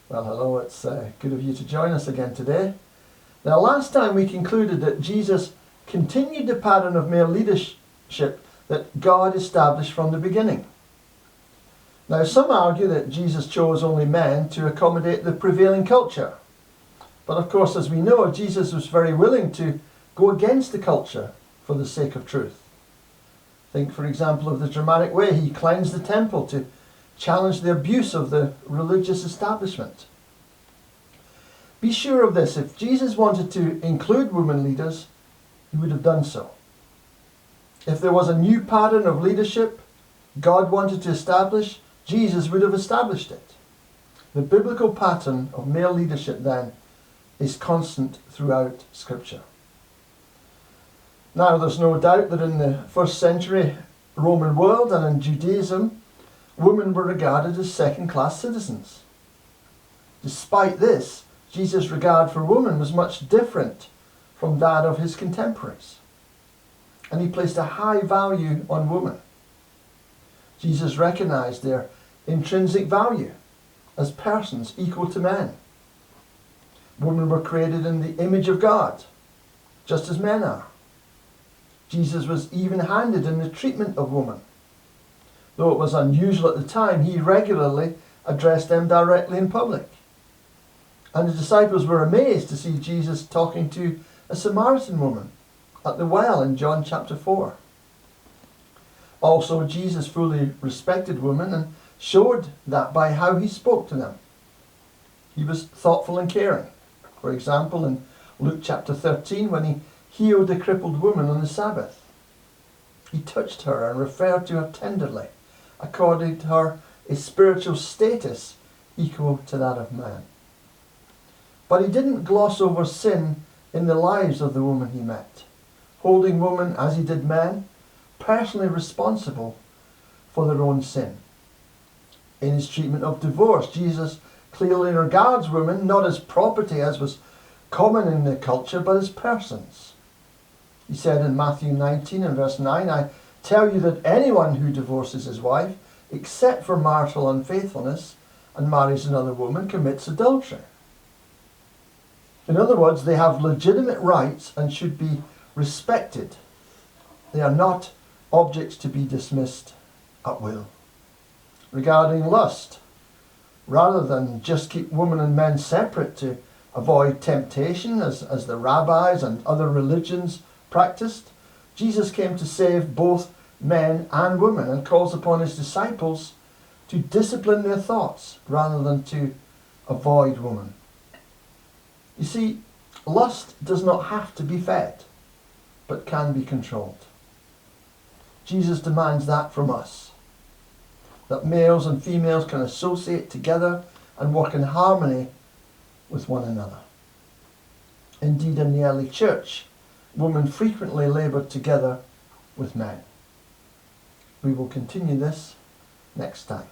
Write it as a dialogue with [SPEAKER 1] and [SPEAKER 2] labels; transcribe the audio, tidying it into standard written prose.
[SPEAKER 1] Well, hello, it's good of you to join us again today. Now, last time we concluded that Jesus continued the pattern of male leadership that God established from the beginning. Now, some argue that Jesus chose only men to accommodate the prevailing culture. But of course, as we know, Jesus was very willing to go against the culture for the sake of truth. Think, for example, of the dramatic way he cleansed the temple to challenge the abuse of the religious establishment. Be sure of this, if Jesus wanted to include women leaders, he would have done so. If there was a new pattern of leadership God wanted to establish, Jesus would have established it. The biblical pattern of male leadership, then, is constant throughout Scripture. Now, there's no doubt that in the first century Roman world and in Judaism, women were regarded as second-class citizens. Despite this, Jesus' regard for women was much different from that of his contemporaries, and he placed a high value on women. Jesus recognized their intrinsic value as persons equal to men. Women were created in the image of God, just as men are. Jesus was even-handed in the treatment of women. Though it was unusual at the time, he regularly addressed them directly in public. And the disciples were amazed to see Jesus talking to a Samaritan woman at the well in John chapter 4. Also, Jesus fully respected women and showed that by how he spoke to them. He was thoughtful and caring. For example, in Luke chapter 13, when he healed a crippled woman on the Sabbath, he touched her and referred to her tenderly, according to her a spiritual status equal to that of man. But he didn't gloss over sin in the lives of the women he met, holding women, as he did men, personally responsible for their own sin. In his treatment of divorce, Jesus clearly regards women not as property as was common in the culture, but as persons. He said in Matthew 19 and verse 9, "I tell you that anyone who divorces his wife, except for marital unfaithfulness, and marries another woman, commits adultery." In other words, they have legitimate rights and should be respected. They are not objects to be dismissed at will. Regarding lust, rather than just keep women and men separate to avoid temptation, as the rabbis and other religions practiced, Jesus came to save both men and women and calls upon his disciples to discipline their thoughts rather than to avoid women. You see, lust does not have to be fed, but can be controlled. Jesus demands that from us, that males and females can associate together and work in harmony with one another. Indeed, in the early church, women frequently laboured together with men. We will continue this next time.